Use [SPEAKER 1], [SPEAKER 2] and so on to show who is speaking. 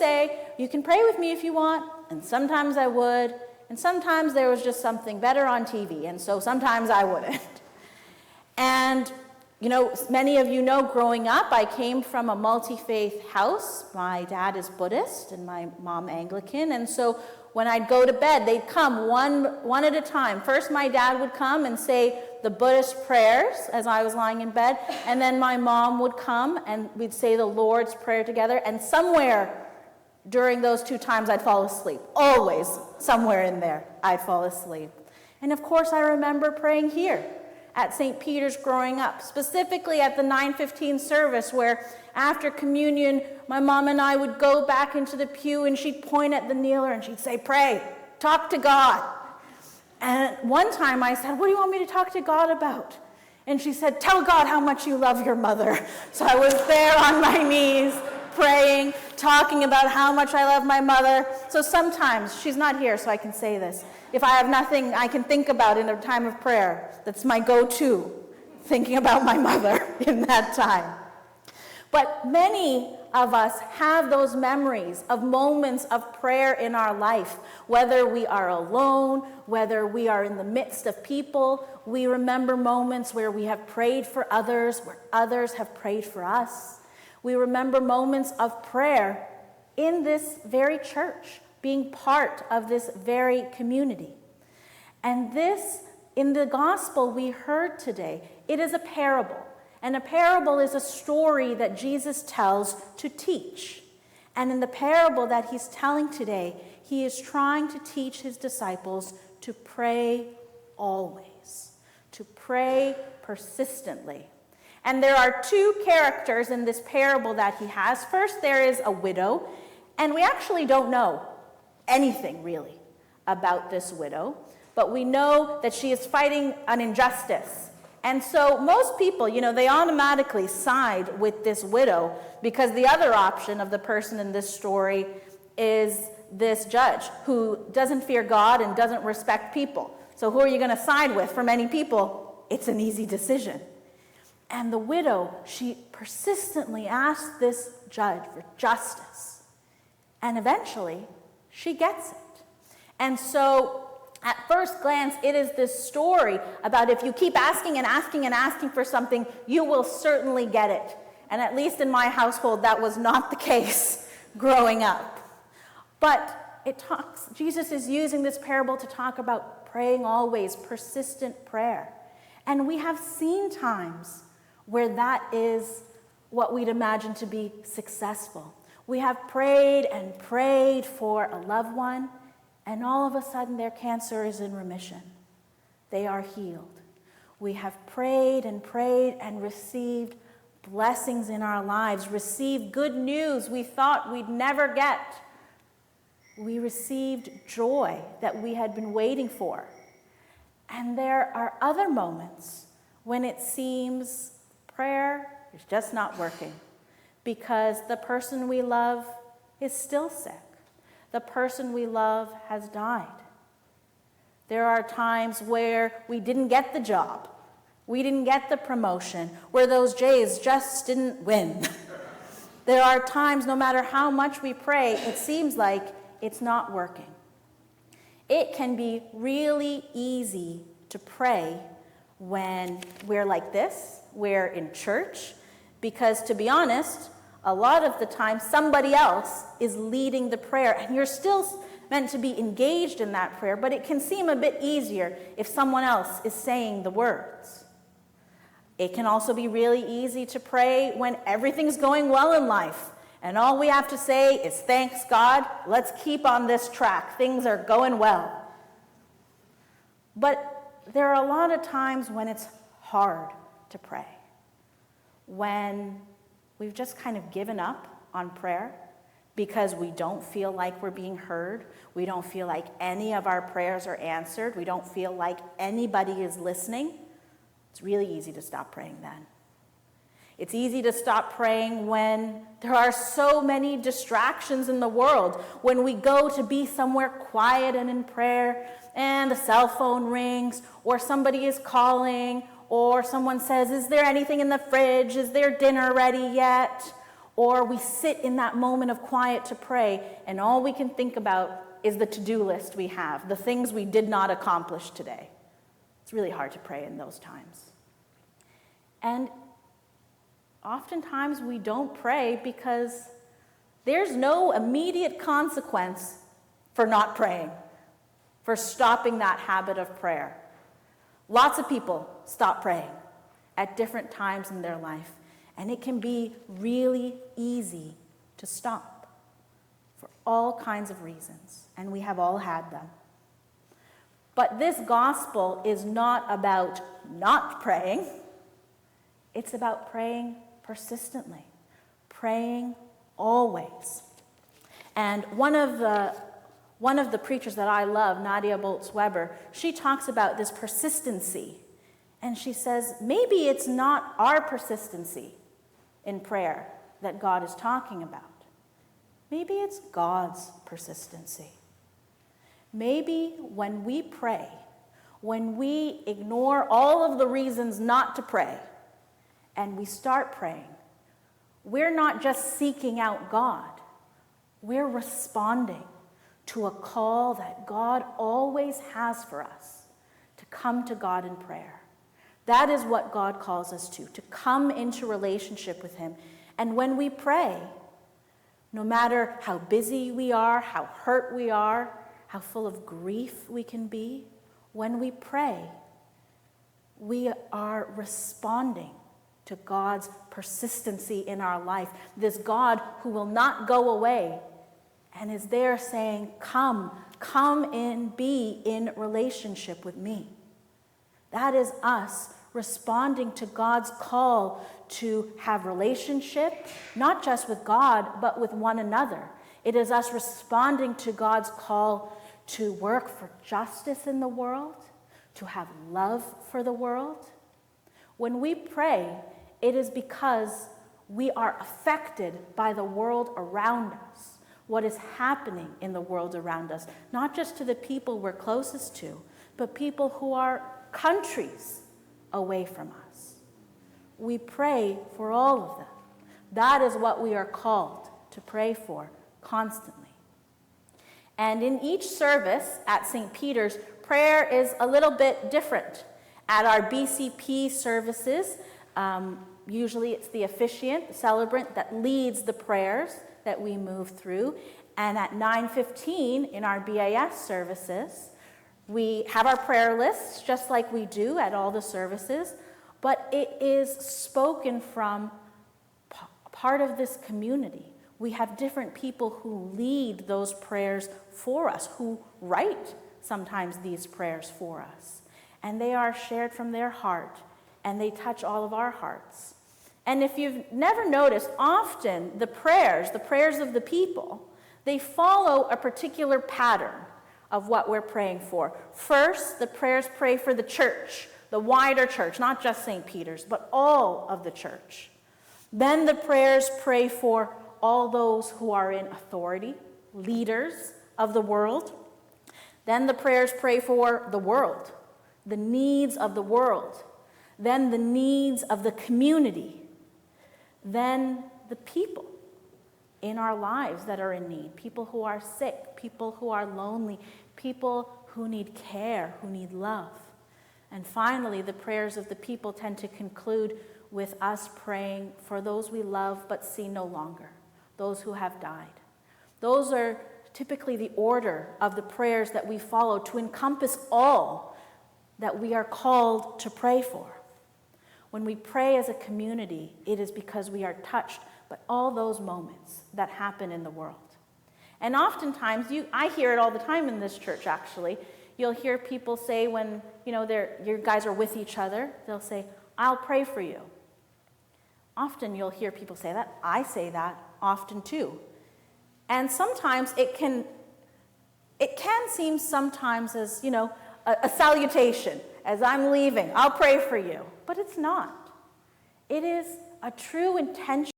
[SPEAKER 1] say, you can pray with me if you want, and sometimes I would, and sometimes there was just something better on TV, and so sometimes I wouldn't. And, many of you know, growing up, I came from a multi-faith house. My dad is Buddhist and my mom Anglican, and so when I'd go to bed, they'd come one at a time. First, my dad would come and say the Buddhist prayers as I was lying in bed, and then my mom would come and we'd say the Lord's Prayer together, and somewhere during those two times I'd fall asleep. Always, somewhere in there, I'd fall asleep. And of course, I remember praying here at St. Peter's growing up, specifically at the 9:15 service, where after communion, my mom and I would go back into the pew and she'd point at the kneeler and she'd say, pray, talk to God. And one time I said, what do you want me to talk to God about? And she said, tell God how much you love your mother. So I was there on my knees, praying, talking about how much I love my mother. So sometimes, she's not here so I can say this, if I have nothing I can think about in a time of prayer, that's my go-to, thinking about my mother in that time. But many of us have those memories of moments of prayer in our life, whether we are alone, whether we are in the midst of people. We remember moments where we have prayed for others, where others have prayed for us. We remember moments of prayer in this very church, being part of this very community. And this, in the gospel we heard today, it is a parable. And a parable is a story that Jesus tells to teach. And in the parable that he's telling today, he is trying to teach his disciples to pray always, to pray persistently. And there are two characters in this parable that he has. First, there is a widow, and we actually don't know anything really about this widow, but we know that she is fighting an injustice. And so most people, they automatically side with this widow because the other option of the person in this story is this judge who doesn't fear God and doesn't respect people. So who are you going to side with? For many people, it's an easy decision. And the widow, she persistently asks this judge for justice. And eventually, she gets it. And so at first glance, it is this story about if you keep asking and asking and asking for something, you will certainly get it. And at least in my household, that was not the case growing up. But Jesus is using this parable to talk about praying always, persistent prayer. And we have seen times where that is what we'd imagine to be successful. We have prayed and prayed for a loved one, and all of a sudden their cancer is in remission. They are healed. We have prayed and received blessings in our lives, received good news we thought we'd never get. We received joy that we had been waiting for. And there are other moments when it seems prayer is just not working because the person we love is still sick. The person we love has died. There are times where we didn't get the job. We didn't get the promotion, where those Jays just didn't win. There are times, no matter how much we pray, it seems like it's not working. It can be really easy to pray when we're like this, we're in church, because to be honest, a lot of the time somebody else is leading the prayer, and you're still meant to be engaged in that prayer, but it can seem a bit easier if someone else is saying the words. It can also be really easy to pray when everything's going well in life, and all we have to say is, thanks God, let's keep on this track. Things are going well. But there are a lot of times when it's hard to pray, when we've just kind of given up on prayer because we don't feel like we're being heard. We don't feel like any of our prayers are answered. We don't feel like anybody is listening. It's really easy to stop praying then. It's easy to stop praying when there are so many distractions in the world. When we go to be somewhere quiet and in prayer, and the cell phone rings, or somebody is calling, or someone says, is there anything in the fridge? Is there dinner ready yet? Or we sit in that moment of quiet to pray, and all we can think about is the to-do list we have, the things we did not accomplish today. It's really hard to pray in those times. And oftentimes we don't pray because there's no immediate consequence for not praying, for stopping that habit of prayer. Lots of people stop praying at different times in their life, and it can be really easy to stop for all kinds of reasons, and we have all had them. But this gospel is not about not praying. It's about praying persistently, praying always. And one of the preachers that I love, Nadia Bolz-Weber, she talks about this persistency. And she says, maybe it's not our persistency in prayer that God is talking about. Maybe it's God's persistency. Maybe when we pray, when we ignore all of the reasons not to pray, and we start praying, we're not just seeking out God, we're responding to a call that God always has for us, to come to God in prayer. That is what God calls us to come into relationship with him. And when we pray, no matter how busy we are, how hurt we are, how full of grief we can be, when we pray, we are responding to God's persistency in our life. This God who will not go away and is there saying, come in, be in relationship with me. That is us responding to God's call to have relationship, not just with God, but with one another. It is us responding to God's call to work for justice in the world, to have love for the world. When we pray, it is because we are affected by the world around us, what is happening in the world around us, not just to the people we're closest to, but people who are countries away from us. We pray for all of them. That is what we are called to pray for constantly. And in each service at St. Peter's, prayer is a little bit different. At our BCP services, usually it's the officiant, the celebrant, that leads the prayers that we move through. And at 9:15 in our BAS services, we have our prayer lists, just like we do at all the services, but it is spoken from part of this community. We have different people who lead those prayers for us, who write sometimes these prayers for us. And they are shared from their heart, and they touch all of our hearts. And if you've never noticed, often the prayers of the people, they follow a particular pattern of what we're praying for. First, the prayers pray for the church, the wider church, not just St. Peter's, but all of the church. Then the prayers pray for all those who are in authority, leaders of the world. Then the prayers pray for the world, the needs of the world. Then the needs of the community. Then the people in our lives that are in need, people who are sick, people who are lonely, people who need care, who need love. And finally, the prayers of the people tend to conclude with us praying for those we love but see no longer, those who have died. Those are typically the order of the prayers that we follow to encompass all that we are called to pray for. When we pray as a community, it is because we are touched by all those moments that happen in the world. And oftentimes, I hear it all the time in this church, actually. You'll hear people say when, you guys are with each other, they'll say, I'll pray for you. Often you'll hear people say that. I say that often too. And sometimes it can seem sometimes as, a salutation. As I'm leaving, I'll pray for you. But it's not. It is a true intention